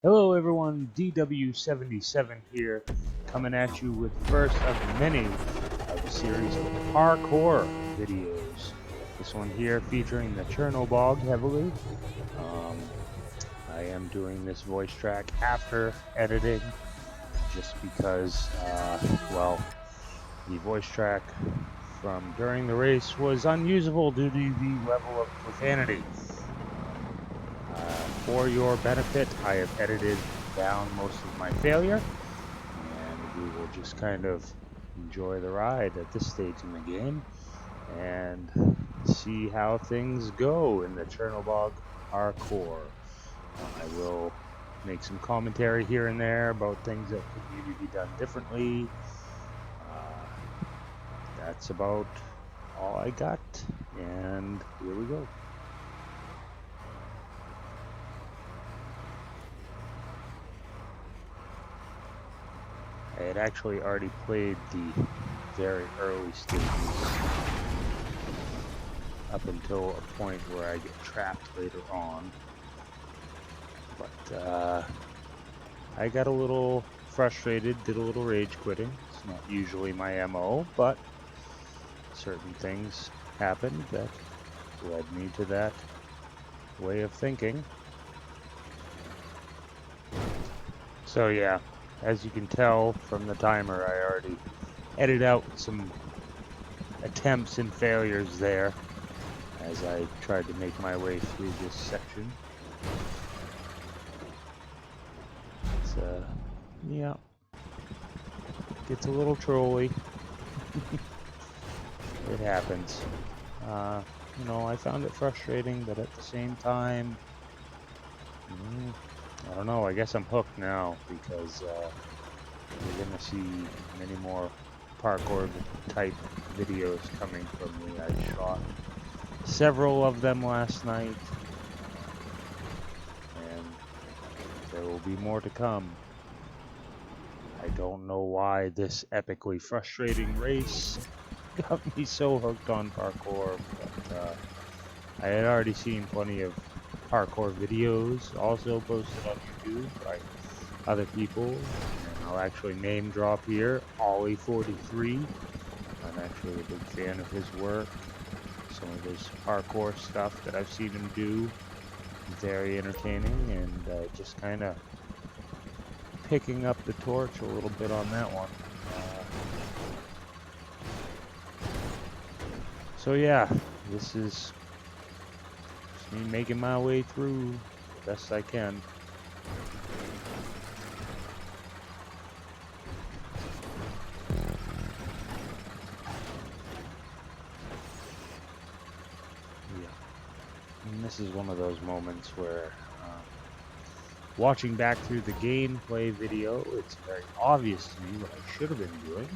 Hello everyone, DW77 here, coming at you with first of many of a series of parkour videos. This one here featuring the Chernobog heavily. I am doing this voice track after editing, just because, well, the voice track from during the race was unusable due to the level of profanity. For your benefit, I have edited down most of my failure, and we will just kind of enjoy the ride at this stage in the game and see how things go in the Chernobog Parkour. I will make some commentary here and there about things that could maybe be done differently. That's about all I got, and here we go. I had actually already played the very early stages up until a point where I get trapped later on. But I got a little frustrated, did a little rage quitting. It's not usually my MO, but certain things happened that led me to that way of thinking. So yeah, as you can tell from the timer, I already edited out some attempts and failures there as I tried to make my way through this section. It's yeah, gets a little trolly. It happens. You know, I found it frustrating, but at the same time, I don't know, I guess I'm hooked now, because you're gonna see many more parkour type videos coming from me. I shot several of them last night, and there will be more to come. I don't know why this epically frustrating race got me so hooked on parkour, but I had already seen plenty of parkour videos also posted on YouTube by other people, and I'll actually name drop here Ollie43. I'm actually a big fan of his work. Some of his parkour stuff that I've seen him do, very entertaining, and just kind of picking up the torch a little bit on that one. So yeah, this is just me making my way through the best I can. Yeah, and this is one of those moments where watching back through the gameplay video, it's very obvious to me what I should have been doing.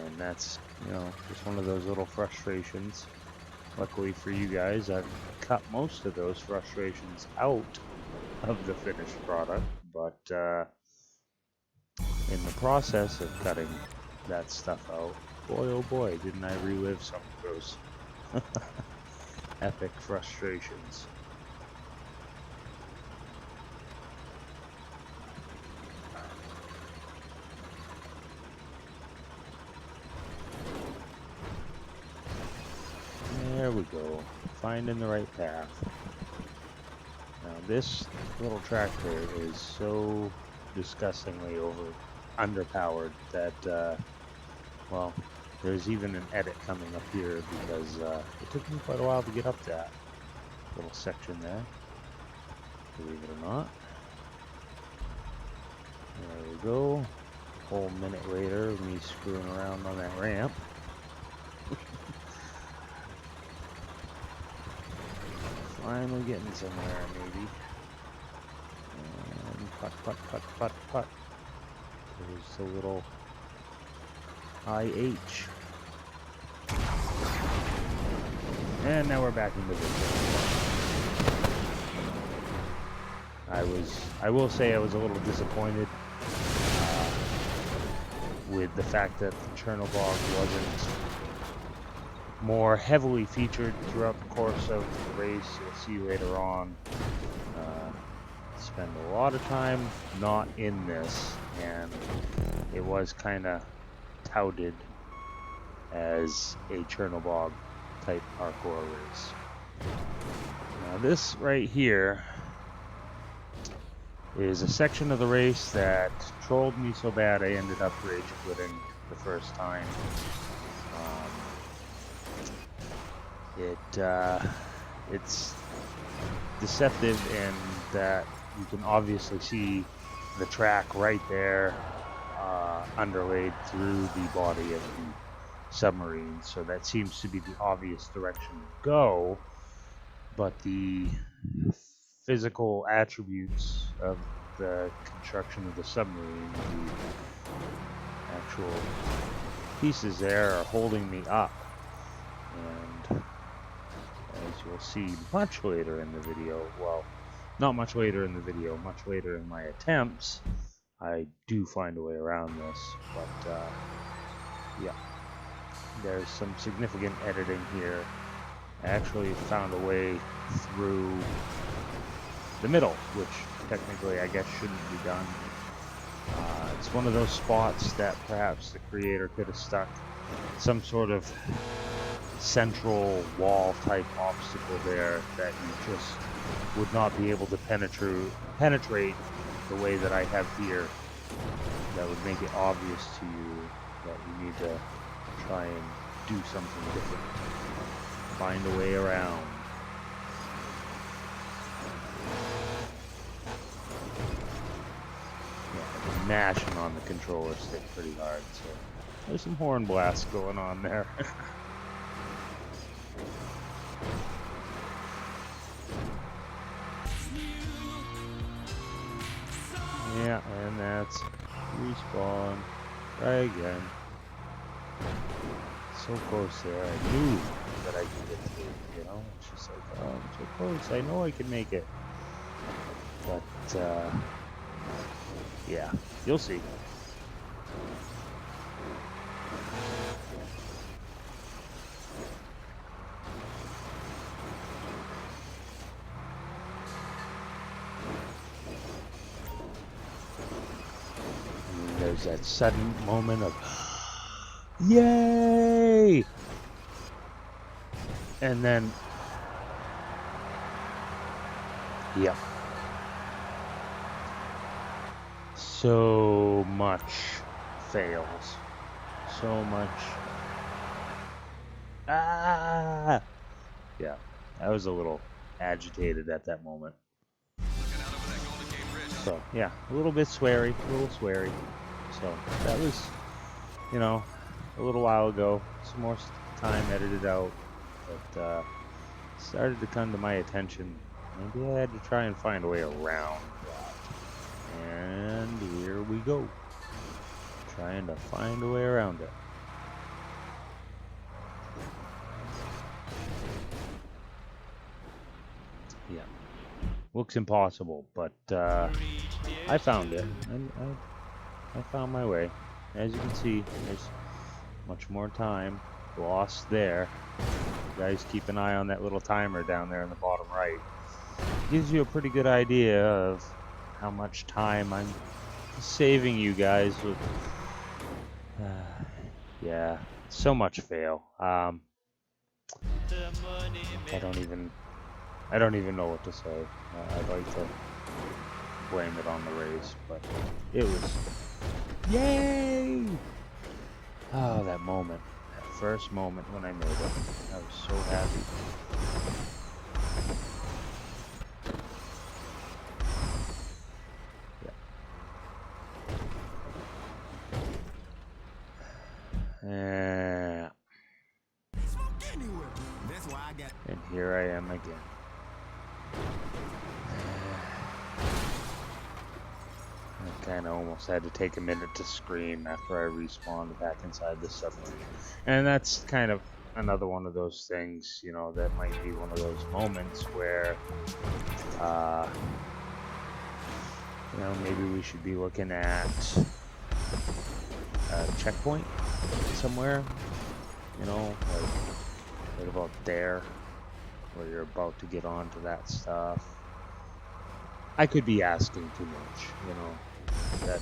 And that's, you know, just one of those little frustrations. Luckily for you guys, I've cut most of those frustrations out of the finished product, but in the process of cutting that stuff out, boy oh boy, didn't I relive some of those epic frustrations. There we go, finding the right path. Now this little tractor is so disgustingly underpowered that, well, there's even an edit coming up here because it took me quite a while to get up that little section there, believe it or not. There we go, a whole minute later of me screwing around on that ramp. Finally getting somewhere, maybe. And putt. There's a little IH. And now we're back into this. I will say I was a little disappointed with the fact that the Chernobog wasn't more heavily featured throughout the course of the race. You'll see later on spend a lot of time not in this, and it was kind of touted as a Chernobog type parkour race. Now this right here is a section of the race that trolled me so bad I ended up rage quitting the first time. It's deceptive in that you can obviously see the track right there underlaid through the body of the submarine, so that seems to be the obvious direction to go, but the physical attributes of the construction of the submarine, the actual pieces there, are holding me up. And as you'll see much later in the video, well, not much later in the video, much later in my attempts, I do find a way around this, but yeah, there's some significant editing here. I actually found a way through the middle, which technically I guess shouldn't be done. It's one of those spots that perhaps the creator could have stuck some sort of central wall type obstacle there that you just would not be able to penetrate the way that I have here. That would make it obvious to you that you need to try and do something different. Find a way around. Yeah, I'm mashing on the controller stick pretty hard, so there's some horn blasts going on there. Yeah, and that's respawn. Try again. So close there. I knew that I could get through, you know? It's just like, oh, I'm so close. I know I can make it. But, yeah, you'll see. There's that sudden moment of yay, and then yep, so much fails, so much yeah, I was a little agitated at that moment. So yeah, a little bit sweary, So that was, you know, a little while ago. Some more time edited out, but started to come to my attention. Maybe I had to try and find a way around that. And here we go, trying to find a way around it. Yeah, looks impossible, but I found it. I found my way. As you can see, there's much more time lost there. You guys keep an eye on that little timer down there in the bottom right. Gives you a pretty good idea of how much time I'm saving you guys with. Yeah, so much fail. I don't even know what to say. I'd like to blame it on the race, but it was yay! Oh, that moment, that first moment when I made it, I was so happy. Yeah. And here I am again. I kind of almost had to take a minute to scream after I respawned back inside the submarine. And that's kind of another one of those things, you know, that might be one of those moments where, you know, maybe we should be looking at a checkpoint somewhere, you know, like right about there, where you're about to get onto that stuff. I could be asking too much, you know.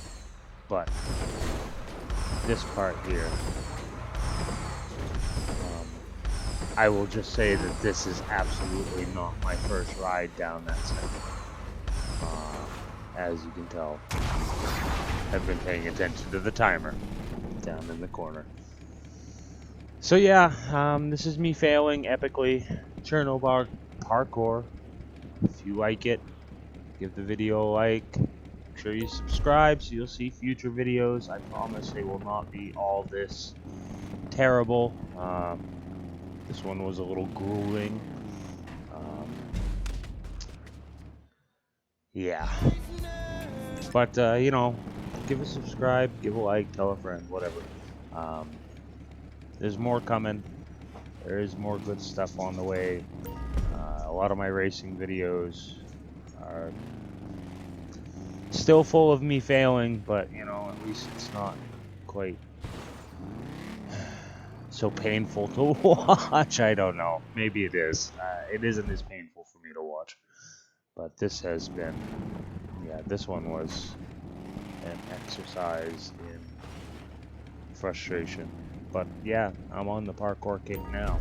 But this part here, I will just say that this is absolutely not my first ride down that section. As you can tell, I've been paying attention to the timer down in the corner. So yeah, this is me failing epically. Chernobog Parkour. If you like it, give the video a like. Make sure you subscribe so you'll see future videos. I promise they will not be all this terrible. This one was a little grueling. Yeah. But, you know, give a subscribe, give a like, tell a friend, whatever. There's more coming. There is more good stuff on the way. A lot of my racing videos are still full of me failing, but, you know, at least it's not quite so painful to watch. I don't know. Maybe it is. It isn't as painful for me to watch. But this has been, yeah, this one was an exercise in frustration. But yeah, I'm on the parkour kick now.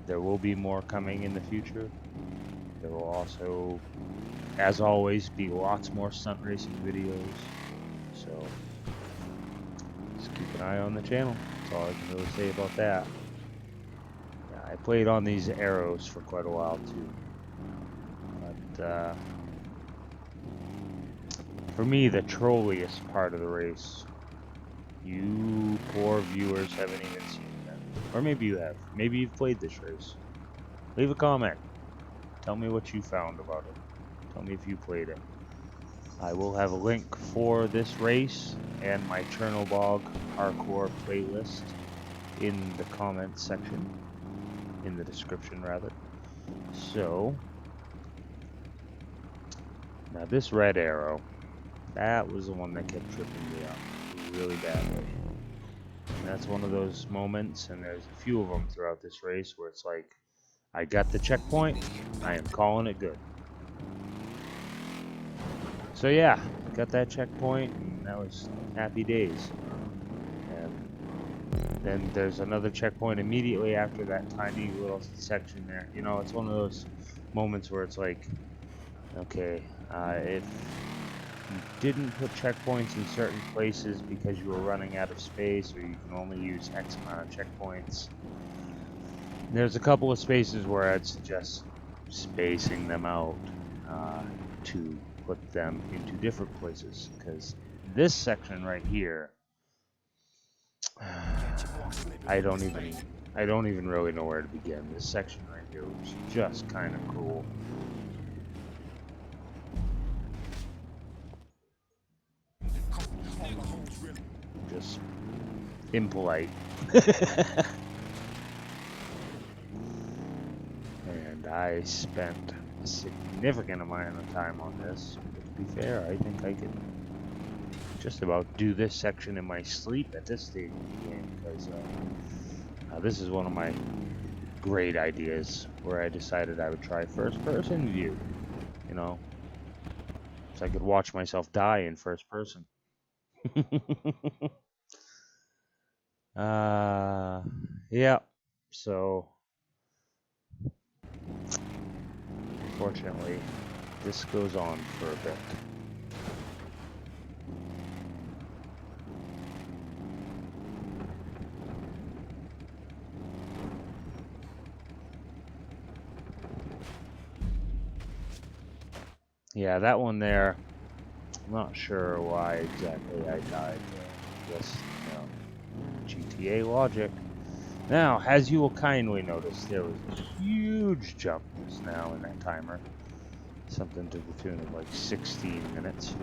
There will be more coming in the future. There will also, as always, be lots more stunt racing videos. So just keep an eye on the channel. That's all I can really say about that. Yeah, I played on these arrows for quite a while too. But for me, the trolliest part of the race, you poor viewers haven't even seen that. Or maybe you have. Maybe you've played this race. Leave a comment. Tell me what you found about it. Tell me if you played it. I will have a link for this race and my Chernobog Parkour playlist in the comments section. In the description, rather. So, now this red arrow, that was the one that kept tripping me up really badly. And that's one of those moments, and there's a few of them throughout this race, where it's like, I got the checkpoint, I am calling it good. So yeah, got that checkpoint, and that was happy days. And then there's another checkpoint immediately after that tiny little section there. You know, it's one of those moments where it's like, okay, if you didn't put checkpoints in certain places because you were running out of space, or you can only use X amount of checkpoints, there's a couple of spaces where I'd suggest spacing them out to put them into different places, because this section right here, I don't even really know where to begin. This section right here was just kind of cool. Just impolite. And I spent a significant amount of time on this. But to be fair, I think I could just about do this section in my sleep at this stage of the game, because this is one of my great ideas where I decided I would try first person view, you know, so I could watch myself die in first person. Yeah, so unfortunately this goes on for a bit. Yeah, that one there, I'm not sure why exactly I died there. Just, you know, GTA logic. Now, as you will kindly notice, there was a huge jump just now in that timer. Something to the tune of like 16 minutes.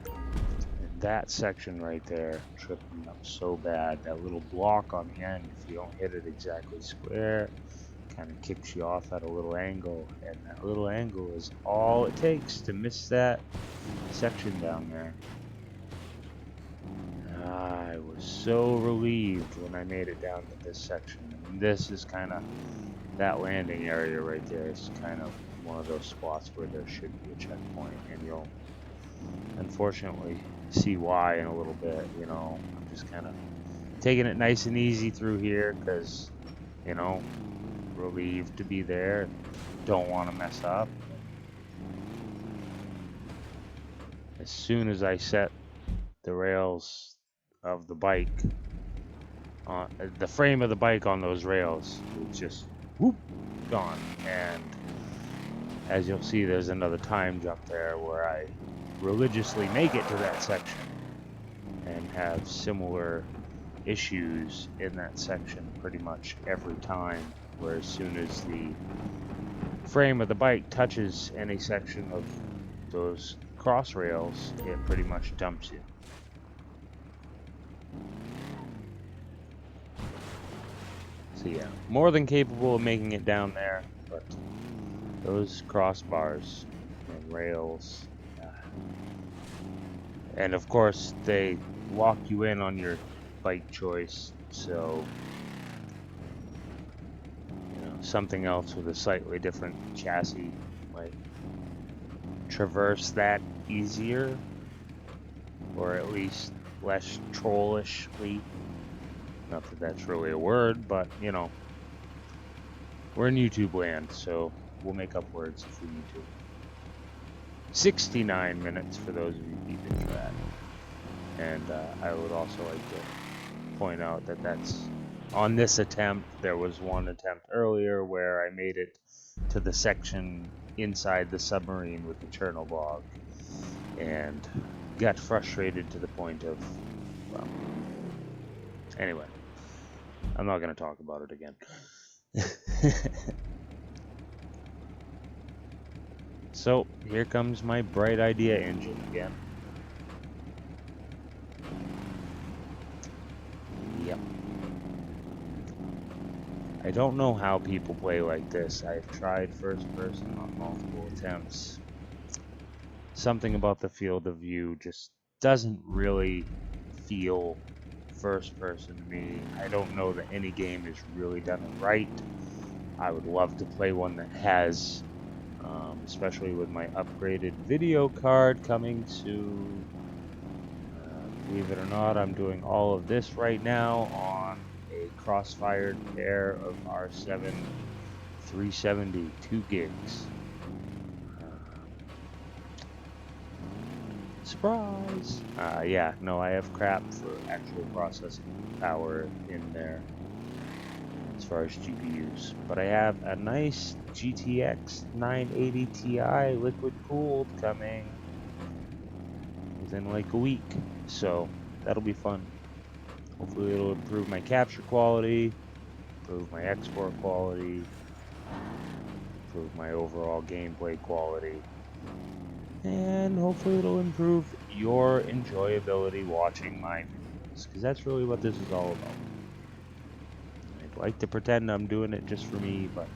And that section right there tripped me up so bad. That little block on the end, if you don't hit it exactly square, kind of kicks you off at a little angle, and that little angle is all it takes to miss that section down there. I was so relieved when I made it down to this section. And this is kind of, that landing area right there is kind of one of those spots where there should be a checkpoint, and you'll unfortunately see why in a little bit. You know, I'm just kind of taking it nice and easy through here because, you know, relieved to be there, don't want to mess up. As soon as I set the rails of the bike, the frame of the bike on those rails, it's just whoop, gone. And as you'll see, there's another time jump there where I religiously make it to that section and have similar issues in that section pretty much every time, where as soon as the frame of the bike touches any section of those cross rails, it pretty much dumps you. So yeah, more than capable of making it down there, but those crossbars and rails, and of course they lock you in on your bike choice, so you know, something else with a slightly different chassis might traverse that easier, or at least less trollishly. Not that that's really a word, but you know, we're in YouTube land, so we'll make up words if we need to. 69 minutes for those of you keeping track. And I would also like to point out that that's on this attempt. There was one attempt earlier where I made it to the section inside the submarine with the Chernobog and got frustrated to the point of, well, anyway, I'm not going to talk about it again. So here comes my bright idea engine again. Yep. I don't know how people play like this. I've tried first person on multiple attempts. Something about the field of view just doesn't really feel first person to me. I don't know that any game has really done it right. I would love to play one that has, especially with my upgraded video card coming soon. Believe it or not, I'm doing all of this right now on a cross-fired pair of R7 370 2 gigs. Surprise! Yeah, no, I have crap for actual processing power in there as far as GPUs. But I have a nice GTX 980 Ti liquid cooled coming within like a week. So that'll be fun. Hopefully it'll improve my capture quality, improve my export quality, improve my overall gameplay quality, and hopefully it'll improve your enjoyability watching my videos, because that's really what this is all about. I'd like to pretend I'm doing it just for me, but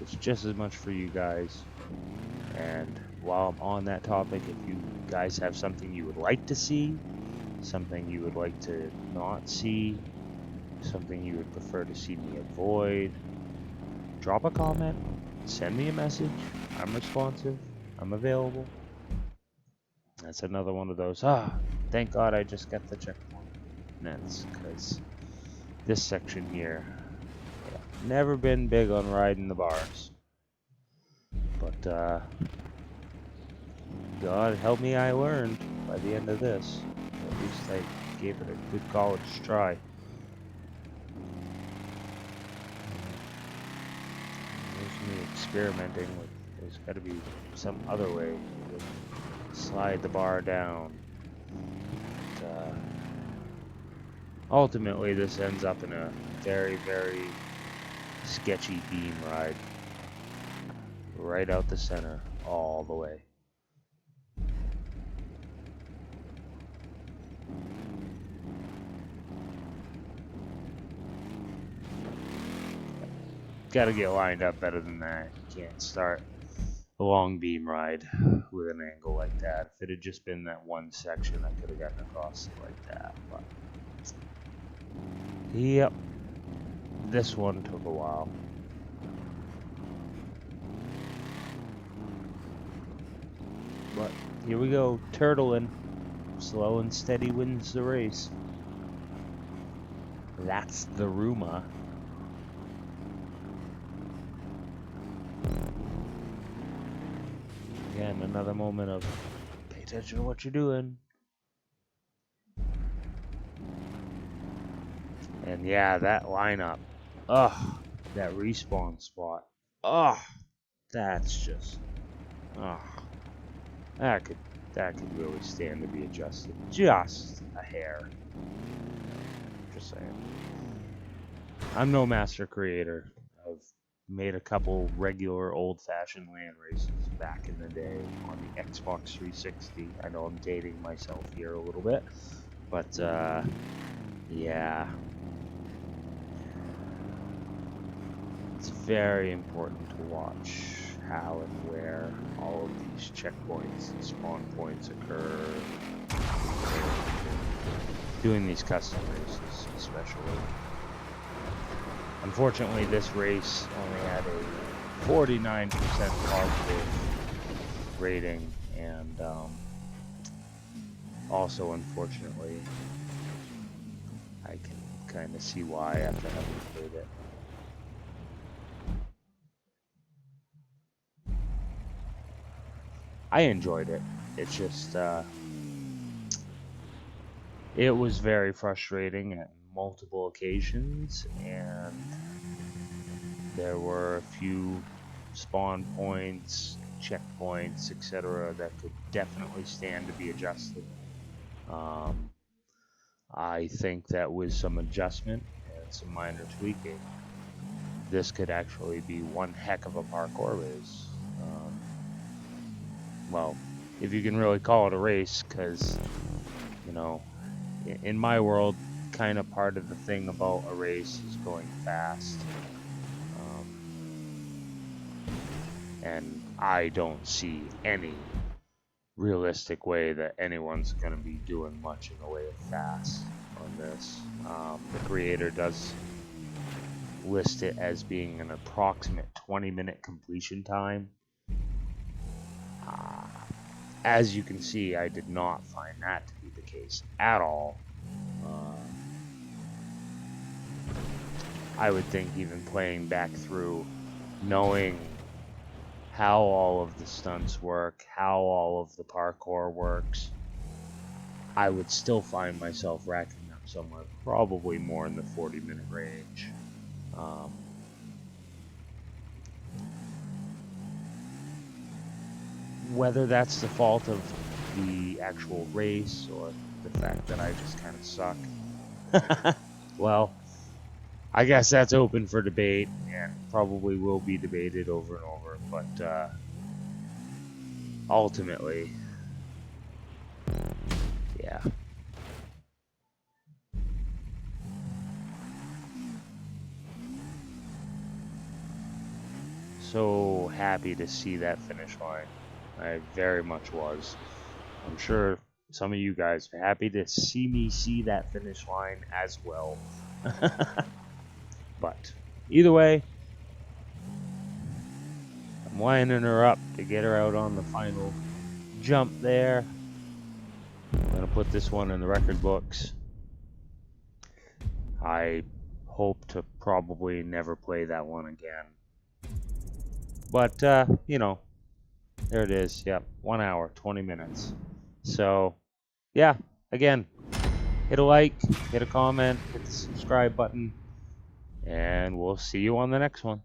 it's just as much for you guys. And while I'm on that topic, if you guys have something you would like to see, something you would like to not see, something you would prefer to see me avoid, drop a comment, send me a message. I'm responsive, I'm available. That's another one of those, thank God I just got the checkpoint. That's because this section here, never been big on riding the bars. But God help me, I learned by the end of this. At least I gave it a good college try. There's me experimenting with, there's got to be some other way to slide the bar down. But, ultimately, this ends up in a very, very sketchy beam ride. Right out the center, all the way. Gotta get lined up better than that. You can't start a long beam ride with an angle like that. If it had just been that one section, I could have gotten across it like that. But Yep. This one took a while. But here we go, turtling. Slow and steady wins the race. That's the rumor. Again, another moment of pay attention to what you're doing. And yeah, that lineup. Ugh, that respawn spot. Ugh, that's just. Ugh. That could really stand to be adjusted. Just a hair. Just saying. I'm no master creator. I've made a couple regular old-fashioned land races back in the day on the Xbox 360. I know I'm dating myself here a little bit, but yeah. It's very important to watch how and where all of these checkpoints and spawn points occur. Doing these custom races, especially. Unfortunately, this race only had a 49% positive rating, and also, unfortunately, I can kind of see why after having played it. I enjoyed it. It's just, it was very frustrating at multiple occasions, and there were a few spawn points, checkpoints, etc. that could definitely stand to be adjusted. I think that with some adjustment and some minor tweaking, this could actually be one heck of a parkour race. Well, if you can really call it a race, because, you know, in my world, kind of part of the thing about a race is going fast. And I don't see any realistic way that anyone's going to be doing much in the way of fast on this. The creator does list it as being an approximate 20-minute completion time. As you can see, I did not find that to be the case at all. I would think even playing back through, knowing how all of the stunts work, how all of the parkour works, I would still find myself racking up somewhere probably more in the 40-minute range. Whether that's the fault of the actual race or the fact that I just kind of suck, well, I guess that's open for debate and probably will be debated over and over, but ultimately, yeah. So happy to see that finish line. I very much was. I'm sure some of you guys are happy to see me see that finish line as well. But either way, I'm lining her up to get her out on the final jump there. I'm going to put this one in the record books. I hope to probably never play that one again. But, you know, there it is. Yep, 1 hour, 20 minutes. So, yeah, again, hit a like, hit a comment, hit the subscribe button, and we'll see you on the next one.